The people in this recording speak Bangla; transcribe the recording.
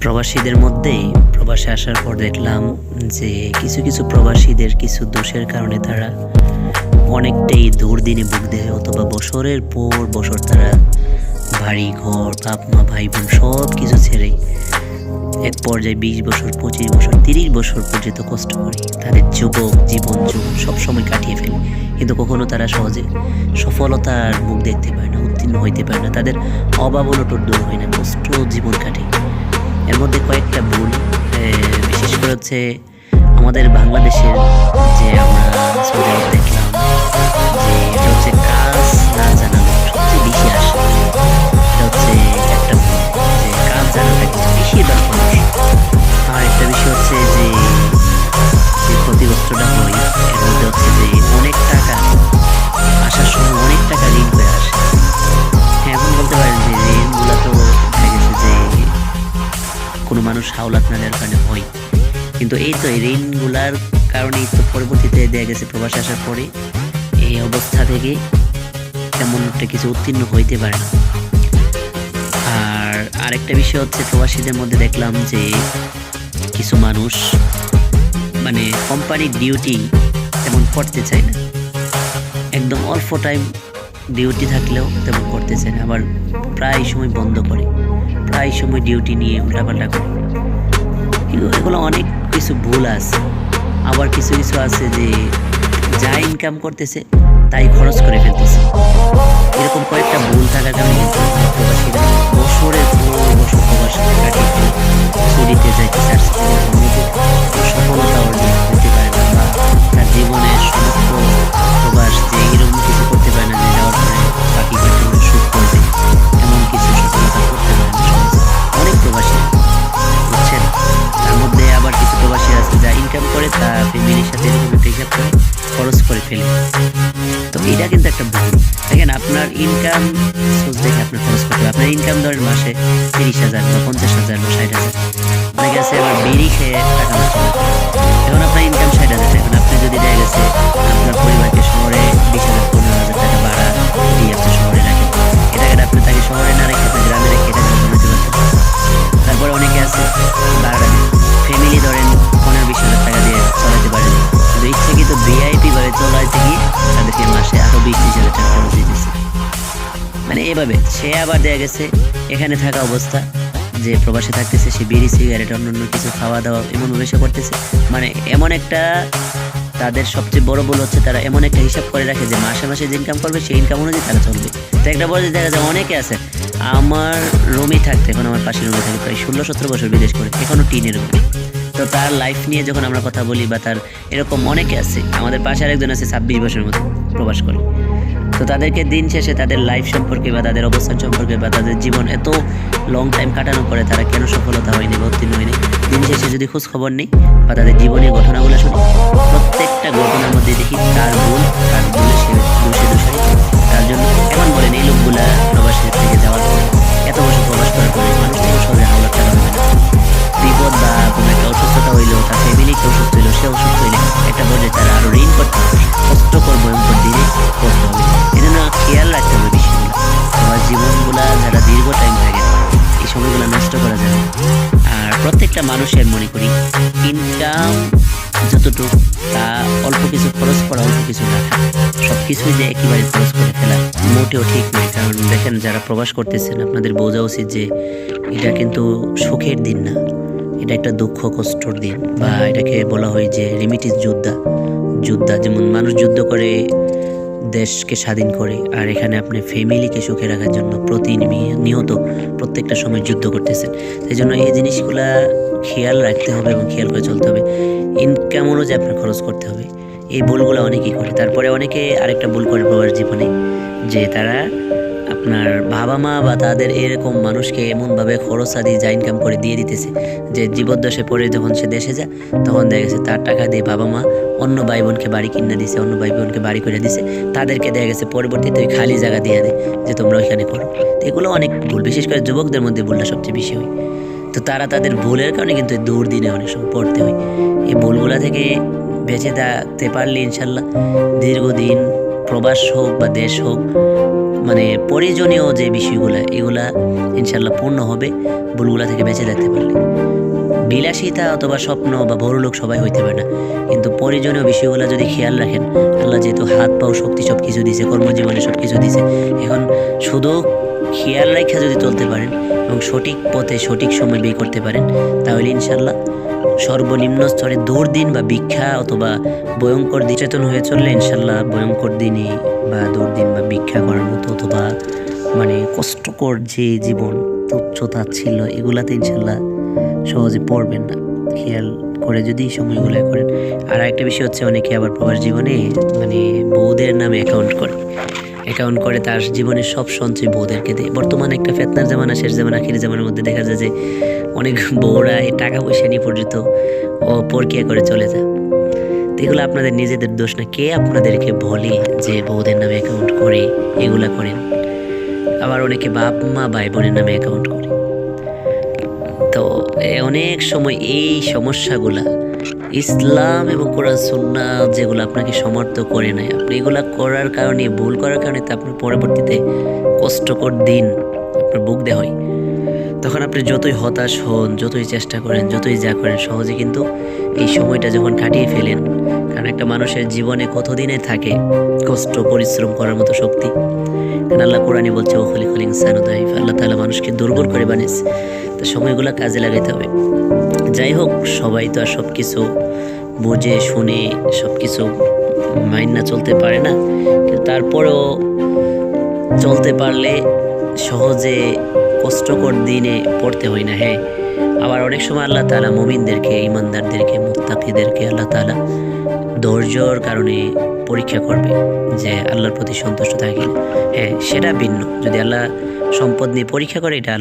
প্রবাসীদের মধ্যে প্রবাসে আসার পর দেখলাম যে কিছু কিছু প্রবাসীদের কিছু দোষের কারণে তারা অনেকটাই দুর্দিনে ভুগতে হয়, অথবা বছরের পর বছর তারা বাড়ি ঘর বাপ মা ভাই বোন সব কিছু ছেড়ে এক পর্যায়ে 20 বছর 25 বছর 30 বছর পর্যন্ত কষ্ট করে তাদের যুবক জীবন সবসময় কাটিয়ে ফেলে, কিন্তু কখনো তারা সহজে সফলতার মুখ দেখতে পায় না, উত্তীর্ণ হইতে পারে না, তাদের অভাব অনটন দূর হয় না, কষ্ট জীবন কাটে। এর মধ্যে কয়েকটা ভুল, বিশেষ করে হচ্ছে আমাদের বাংলাদেশের যে আমরা সৌদি আরবে দেখলাম যে এটা হচ্ছে কাজ না জানানো সবচেয়ে বেশি আসে। এটা হচ্ছে একটা ভুল, যে কাজ জানাটা কিন্তু বেশি দরকার। আর একটা বিষয় হচ্ছে যে যে ক্ষতিগ্রস্তটা হয় এর মধ্যে হচ্ছে যে অনেক টাকা আসার সময় অনেক টাকা ঋণ করে আসে। হ্যাঁ, এখন বলতে পারেন যে ঋণগুলো তো দেখা গেছে যে কোনো মানুষ হাওলাত না দেওয়ার কারণে হয়, কিন্তু এই তো এই ঋণগুলার কারণেই তো পরবর্তীতে দেখা গেছে প্রবাসে আসার পরে এই অবস্থা থেকে তেমন একটা কিছু উত্তীর্ণ হইতে পারে না। আর আরেকটা বিষয় হচ্ছে প্রবাসীদের মধ্যে দেখলাম যে কিছু মানুষ মানে কোম্পানির ডিউটি তেমন করতে চায় না, একদম অল্প টাইম ডিউটি থাকলেও তেমন করতে চায় না, আবার প্রায় সময় বন্ধ করে, প্রায় সময় ডিউটি নিয়ে উল্টাপাল্টা করে। এগুলো অনেক কিছু ভুল আছে। আবার কিছু কিছু আছে যে যা ইনকাম করতেছে তাই খরচ করে ফেলতেছে। এরকম কয়েকটা ভুল থাকার কারণে কিন্তু প্রবাসীরা বছরের পর বছর প্রবাস কাটিয়ে ফেলে ছুটিতে যাইতেছে, আর সফলতা অর্জন করতে পারে না, বা তার জীবনের সমস্ত প্রবাস যে এরকম কিছু করতে পারে না যে যাওয়ার পরে বাকি জীবনে সুখ করবে, এমন কিছু সফলতা করতে পারে না অনেক প্রবাসী, বুঝছেন। তার মধ্যে আবার কিছু প্রবাসী আছে যা ইনকাম করে তা ফ্যামিলির সাথে এরকম একটা হিসাব করে খরচ করে ফেলে। তো এটা কিন্তু একটা ভুল। দেখেন, আপনার ইনকাম সোর্স দেখে আপনার খরচ করতে হবে। আপনার ইনকাম ধরেন মাসে 30,000 বা 50,000 বা 60,000, অনেকে আছে আবার বিড়ি খেয়ে টাকা নষ্ট করে। এখন আপনার ইনকাম 60,000, এখন আপনি যদি দেখা গেছে আপনার পরিবারকে শহরে 20,000 15,000 টাকা ভাড়া দিয়ে আপনি শহরে রাখেন, এ টাকাটা আপনি তাকে শহরে না রেখে আপনি গ্রামে রেখে টাকা জমাতে পারতেন। তারপরে অনেকে আছে ভাড়া ফ্যামিলি ধরেন 15-20,000 টাকা দিয়ে চলাতে পারেন, কিন্তু ইচ্ছাকৃত ভিআইপি ভাবে চলাইতে গিয়ে তাদেরকে মাসে আরো 20-30,000 টাকা খরচ দিতেছে। মানে এভাবে সে আবার দেখা গেছে এখানে থাকা অবস্থা যে প্রবাসে থাকতেছে, সে বিড়ি সিগারেট অন্যান্য কিছু খাওয়া দাওয়া এমনভাবে সে করতেছে। মানে এমন একটা তাদের সবচেয়ে বড় ভুল হচ্ছে তারা এমন একটা হিসাব করে রাখে যে মাসে মাসে যে ইনকাম করবে সেই ইনকাম অনুযায়ী তারা চলবে। তো একটা বড় দেখা যায় অনেকে আছে, আমার রুমে থাকতে, এখন আমার পাশের রুমে থাকে প্রায় 16-17 বছর বিদেশ করে, এখনও টিনের রুমে। তো তার লাইফ নিয়ে যখন আমরা কথা বলি বা তার এরকম অনেকে আছে, আমাদের পাশে আরেকজন আছে 26 বছরের মতো প্রবাস করে। তো তাদেরকে দিন শেষে তাদের লাইফ সম্পর্কে বা তাদের অবস্থান সম্পর্কে বা তাদের জীবন এত লং টাইম কাটানোর পরে তারা কেন সফলতা হয়নি বা উত্তীর্ণ হয়নি, দিন শেষে যদি খোঁজ খবর নেই বা তাদের জীবনের ঘটনাগুলো শুনি, প্রত্যেকটা ঘটনার মধ্যে দেখি তার ভুল, তার ভুলে সে দোষাই। তার জন্য এখন বলেন এই লোকগুলা প্রবাসের থেকে যাওয়ার পরে এত বছর প্রবাস করার পরে মানুষ থেকে সহজে হাওলার টাকা হবে না। বিপদ বা কোনো একটা অসুস্থতা হইলো, তার ফ্যামিলিকে অসুস্থ হইলো, সে অসুস্থ হইলে একটা পর্যায়ে তারা আরও ঋণ করতে হবে, কষ্ট করবো এবং দিনে করতে হবে। এজন্য খেয়াল রাখতে হবে বিষয়গুলো। তোমার জীবনগুলা যারা দীর্ঘ টাইম থাকে এই সময়গুলো নষ্ট করা যাবে। আর প্রত্যেকটা মানুষের মনে করি ইনকাম যতটুকু তা অল্প কিছু খরচ করা, অল্প কিছু রাখা, সব কিছুই যে একেবারে খরচ করে ফেলা মোটেও ঠিক নয়। কারণ দেখেন, যারা প্রবাস করতেছেন আপনাদের বোঝা উচিত যে এটা কিন্তু সুখের দিন না, এটা একটা দুঃখ কষ্টর দিন, বা এটাকে বলা হয় যে রিমিটিস যোদ্ধা। যেমন মানুষ যুদ্ধ করে দেশকে স্বাধীন করে, আর এখানে আপনি ফ্যামিলিকে সুখে রাখার জন্য প্রতিনিয়ত প্রত্যেকটা সময় যুদ্ধ করতেছেন। সেই জন্য এই জিনিসগুলা খেয়াল রাখতে হবে এবং খেয়াল করে চলতে হবে। ইনকাম অনুযায়ী আপনার খরচ করতে হবে। এই ভুলগুলো অনেকেই করে। তারপরে অনেকে আরেকটা ভুল করে প্রবাস জীবনে, যে তারা আপনার বাবা মা বা তাদের এরকম মানুষকে এমনভাবে খরচ আদি যা ইনকাম করে দিয়ে দিতেছে যে জীবদ্দশায় পরে যখন সে দেশে যায় তখন দেখা গেছে তার টাকা দিয়ে বাবা মা অন্য ভাই বোনকে বাড়ি কিনে দিছে, অন্য ভাই বোনকে বাড়ি করে দিছে, তাদেরকে দেখা গেছে পরবর্তীতে ওই খালি জায়গা দিয়ে দেয় যে তোমরা ওইখানে করো। তো এগুলো অনেক ভুল, বিশেষ করে যুবকদের মধ্যে ভুলটা সবচেয়ে বেশি হয়। তো তারা তাদের ভুলের কারণে কিন্তু দুর্দিনে অনেক সময় পড়তে হয়। এই ভুলগুলা থেকে বেঁচে থাকতে পারলে ইনশাল্লাহ দীর্ঘদিন প্রবাস হোক বা দেশ হোক, মানে প্রয়োজনীয় যে বিষয়গুলো এগুলা ইনশাল্লাহ পূর্ণ হবে ভুলগুলা থেকে বেঁচে থাকতে পারলে। বিলাসিতা অথবা স্বপ্ন বা বড়লোক সবাই হইতে পারে না, কিন্তু প্রয়োজনীয় বিষয়গুলো যদি খেয়াল রাখেন, আল্লাহ যেহেতু হাত পাও শক্তি সব কিছু দিয়েছে, কর্মজীবনে সব কিছু দিয়েছে, এখন শুধু খেয়াল রেখে যদি চলতে পারেন এবং সঠিক পথে সঠিক সময় বের করতে পারেন, তাহলে ইনশাল্লাহ সর্বনিম্ন স্তরে দুর্দিন বা ভিক্ষা অথবা ভয়ঙ্কর দিন চেতন হয়ে চললে ইনশাল্লাহ ভয়ঙ্কর দিনে বা দুর্দিন বা ভিক্ষা করার মতো অথবা মানে কষ্টকর যে জীবন তুচ্ছতা ছিল এগুলাতে ইনশাল্লাহ সহজে পড়বেন না, খেয়াল করে যদি সময়গুলো করেন। আর একটা বিষয় হচ্ছে, অনেকে আবার প্রবাস জীবনে মানে বউদের নামে অ্যাকাউন্ট করে তার জীবনের সব সঞ্চয় বউদেরকে দেয়। বর্তমানে একটা ফেতনার জামানা, শেষ জামানা, আখির জামানার মধ্যে দেখা যায় যে অনেক বউরা এই টাকা পয়সা নিয়ে পর্যন্ত পরকিয়া করে চলে যায়। তো এগুলো আপনাদের নিজেদের দোষ না, কে আপনাদেরকে বলে যে বউদের নামে অ্যাকাউন্ট করে এগুলা করেন। আবার অনেকে বাপ মা ভাই বোনের নামে অ্যাকাউন্ট করে। তো অনেক সময় এই সমস্যাগুলা ইসলাম এবং কোরআন সুন্নাহ যেগুলো আপনাকে সমর্থ করে নাই, আপনি এগুলা করার কারণে, ভুল করার কারণে তো আপনার পরবর্তীতে কষ্টকর দিন আপনার ভুগতে হয়। তখন আপনি যতই হতাশ হন, যতই চেষ্টা করেন, যতই যা করেন, সহজে কিন্তু এই সময়টা যখন কাটিয়ে ফেলেন, কারণ একটা মানুষের জীবনে কতদিনে থাকে কষ্ট পরিশ্রম করার মতো শক্তি। কারণ আল্লাহ কোরআনে বলছে, ও খলিকুল ইনসানু দাইফ, আল্লাহ তাআলা মানুষকে দুর্বল করে বানিয়েছে। তো সময়গুলো কাজে লাগাইতে হবে। যাই হোক, সবাই তো আর সব কিছু বুঝে শুনে সব কিছু মাইন্ড না চলতে পারে না, কিন্তু তারপরেও চলতে পারলে সহজে কষ্টকর দিনে পড়তে হয় না। হ্যাঁ, আবার অনেক সময় আল্লাহ তাআলা মুমিনদেরকে, ইমানদারদেরকে, মুত্তাকিদেরকে আল্লাহ তাআলা ধৈর্যর কারণে পরীক্ষা করবে যে আল্লাহর প্রতি সন্তুষ্ট থাকে। হ্যাঁ, সেটা ভিন্ন। যদি আল্লাহ সম্পদ নিয়ে পরীক্ষা করে, এটা